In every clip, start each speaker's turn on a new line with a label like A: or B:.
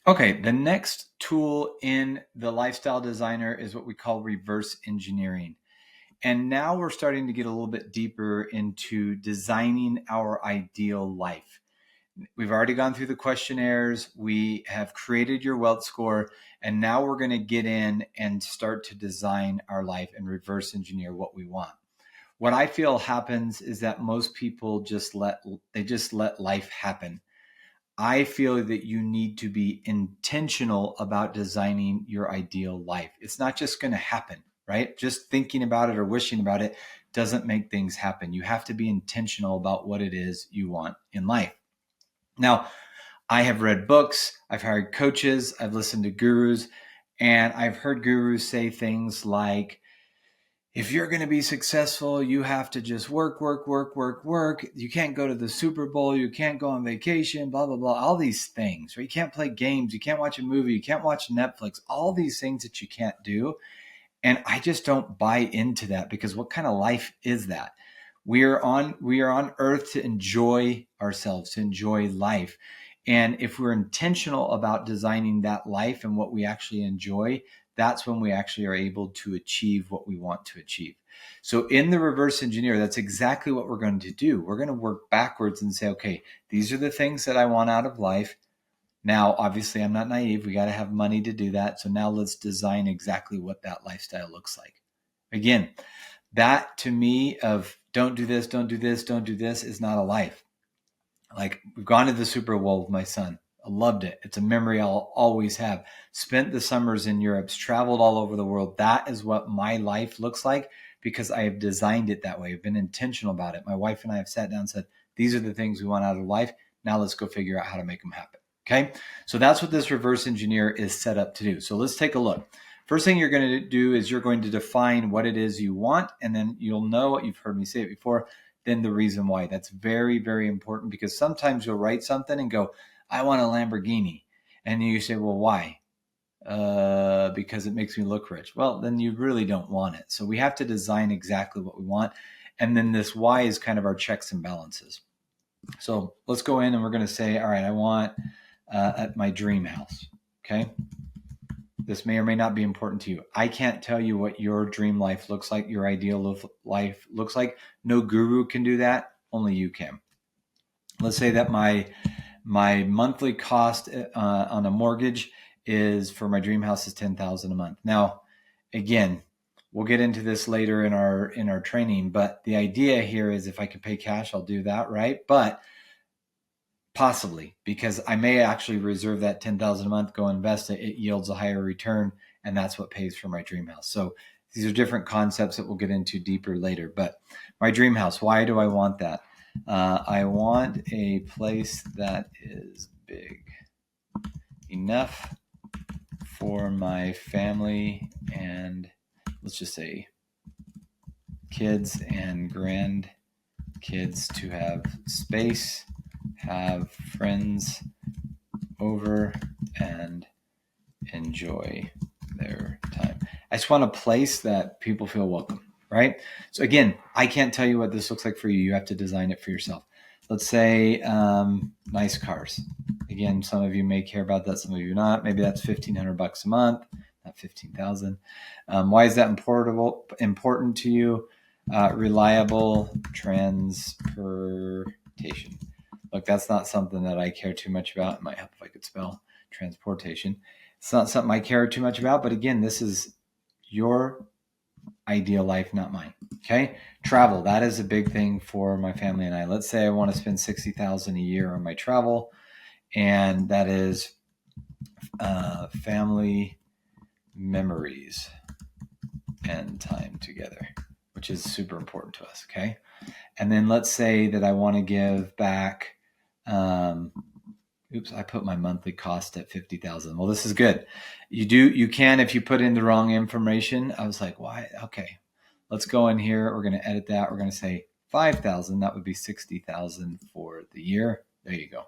A: Okay, the next tool in the lifestyle designer is what we call reverse engineering. And now we're starting to get a little bit deeper into designing our ideal life. We've already gone through the questionnaires. We have created your wealth score. And now we're going to get in and start to design our life and reverse engineer what we want. What I feel happens is that most people just let life happen. I feel that you need to be intentional about designing your ideal life. It's not just going to happen, right? Just thinking about it or wishing about it doesn't make things happen. You have to be intentional about what it is you want in life. Now, I have read books, I've hired coaches, I've listened to gurus, and I've heard gurus say things like, if you're going to be successful, you have to just work, work, work, work, work. You can't go to the Super Bowl. You can't go on vacation, blah, blah, blah. All these things, right? You can't play games. You can't watch a movie. You can't watch Netflix. All these things that you can't do. And I just don't buy into that, because what kind of life is that? We are on earth to enjoy ourselves, to enjoy life. And if we're intentional about designing that life and what we actually enjoy, that's when we actually are able to achieve what we want to achieve. So in the reverse engineer, that's exactly what we're going to do. We're going to work backwards and say, okay, these are the things that I want out of life. Now, obviously, I'm not naive. We got to have money to do that. So now let's design exactly what that lifestyle looks like. Again, that to me of don't do this, don't do this, don't do this is not a life. Like, we've gone to the Super Bowl with my son. I loved it. It's a memory I'll always have. Spent the summers in Europe, traveled all over the world. That is what my life looks like, because I have designed it that way. I've been intentional about it. My wife and I have sat down and said, these are the things we want out of life. Now let's go figure out how to make them happen. Okay. So that's what this reverse engineer is set up to do. So let's take a look. First thing you're going to do is you're going to define what it is you want, and then you'll know what you've heard me say it before, then the reason why. That's very, very important, because sometimes you'll write something and go, I want a Lamborghini. And you say, well, why? Because it makes me look rich. Well, then you really don't want it. So we have to design exactly what we want. And then this why is kind of our checks and balances. So let's go in and we're going to say, all right, I want at my dream house. Okay. This may or may not be important to you. I can't tell you what your dream life looks like, your ideal life looks like. No guru can do that. Only you can. Let's say that my monthly cost on a mortgage is, for my dream house, is $10,000 a month. Now, again, we'll get into this later in our training, but the idea here is, if I can pay cash, I'll do that, right? But possibly, because I may actually reserve that $10,000 a month, go invest it. It yields a higher return, and that's what pays for my dream house. So these are different concepts that we'll get into deeper later. But my dream house, why do I want that? I want a place that is big enough for my family and, let's just say, kids and grandkids to have space, have friends over, and enjoy their time. I just want a place that people feel welcome, right? So again, I can't tell you what this looks like for you. You have to design it for yourself. Let's say nice cars. Again, some of you may care about that, some of you not. Maybe that's $1,500 a month, not 15,000. Why is that important to you? Reliable transportation. Look, that's not something that I care too much about. It might help if I could spell transportation. It's not something I care too much about, but again, this is your ideal life, not mine. Okay. Travel. That is a big thing for my family and I. Let's say I want to spend $60,000 a year on my travel, and that is family memories and time together, which is super important to us. Okay. And then let's say that I want to give back. I put my monthly cost at 50,000. Well, this is good. You can, if you put in the wrong information. I was like, why? Okay, let's go in here. We're going to edit that. We're going to say 5,000. That would be 60,000 for the year. There you go.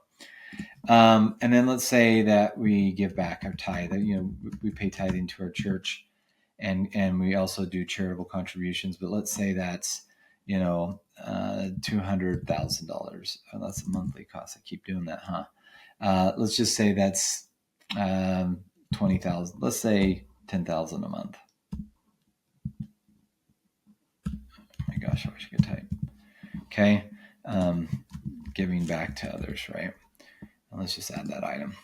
A: And then let's say that we give back our tithe. We pay tithing to our church, and we also do charitable contributions. But let's say that's $200,000. Oh, that's a monthly cost. I keep doing that, huh? Let's just say that's 20,000, let's say 10,000 a month. Oh my gosh, I wish I could type. Okay. Giving back to others, right? And let's just add that item.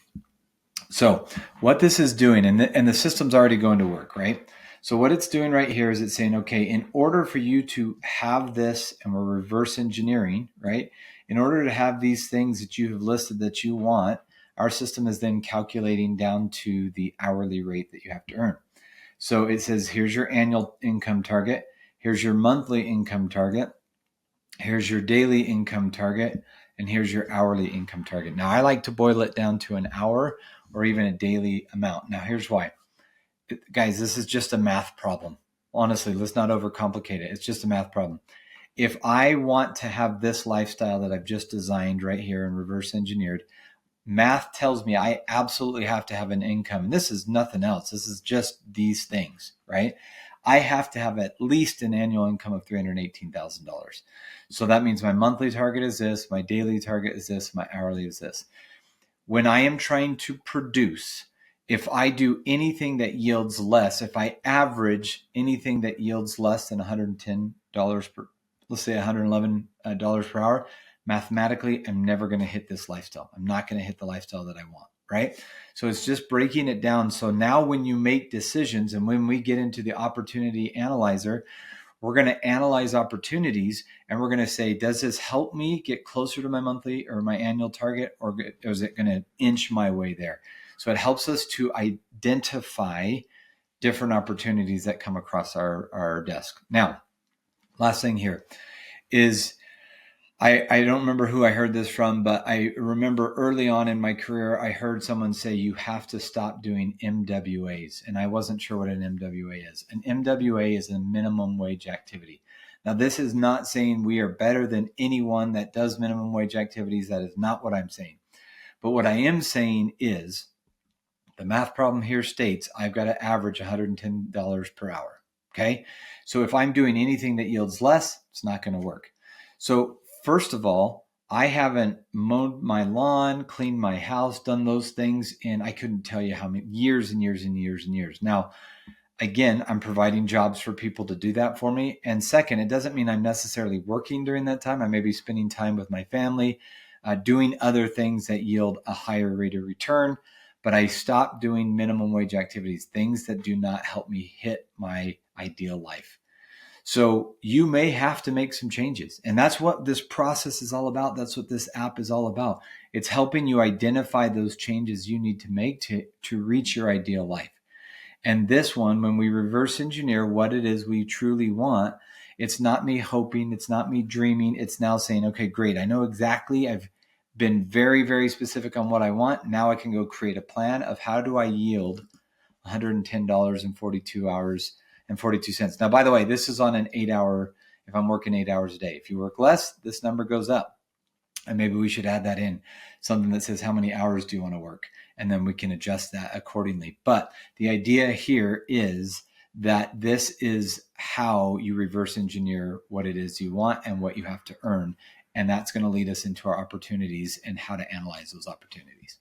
A: So what this is doing, and the system's already going to work, right? So what it's doing right here is it's saying, okay, in order for you to have this, and we're reverse engineering, right? In order to have these things that you have listed that you want, our system is then calculating down to the hourly rate that you have to earn. So it says, here's your annual income target. Here's your monthly income target. Here's your daily income target. And here's your hourly income target. Now, I like to boil it down to an hour or even a daily amount. Now, here's why. Guys, this is just a math problem. Honestly, let's not overcomplicate it. It's just a math problem. If I want to have this lifestyle that I've just designed right here and reverse engineered, math tells me I absolutely have to have an income. And this is nothing else. This is just these things, right? I have to have at least an annual income of $318,000. So that means my monthly target is this, my daily target is this, my hourly is this. When I am trying to produce, if I do anything that yields less, if I average anything that yields less than $110 per, let's say $111 per hour, mathematically, I'm never going to hit this lifestyle. I'm not going to hit the lifestyle that I want, right? So it's just breaking it down. So now when you make decisions and when we get into the opportunity analyzer, we're going to analyze opportunities and we're going to say, does this help me get closer to my monthly or my annual target, or is it going to inch my way there? So it helps us to identify different opportunities that come across our desk. Now, last thing here is, I don't remember who I heard this from, but I remember early on in my career, I heard someone say you have to stop doing MWAs. And I wasn't sure what an MWA is. An MWA is a minimum wage activity. Now, this is not saying we are better than anyone that does minimum wage activities. That is not what I'm saying. But what I am saying is the math problem here states I've got to average $110 per hour. Okay. So if I'm doing anything that yields less, it's not going to work. So first of all, I haven't mowed my lawn, cleaned my house, done those things in, I couldn't tell you how many years and years and years and years. Now, again, I'm providing jobs for people to do that for me. And second, it doesn't mean I'm necessarily working during that time. I may be spending time with my family, doing other things that yield a higher rate of return. But I stopped doing minimum wage activities, things that do not help me hit my ideal life. So you may have to make some changes. And that's what this process is all about. That's what this app is all about. It's helping you identify those changes you need to make to reach your ideal life. And this one, when we reverse engineer what it is we truly want, it's not me hoping, it's not me dreaming. It's now saying, okay, great. I know exactly. I've been very, very specific on what I want. Now I can go create a plan of how do I yield $110 in 42 hours and 42 cents. Now, by the way, this is on an 8-hour, if I'm working 8 hours a day. If you work less, this number goes up. And maybe we should add that in, something that says how many hours do you want to work? And then we can adjust that accordingly. But the idea here is that this is how you reverse engineer what it is you want and what you have to earn. And that's going to lead us into our opportunities and how to analyze those opportunities.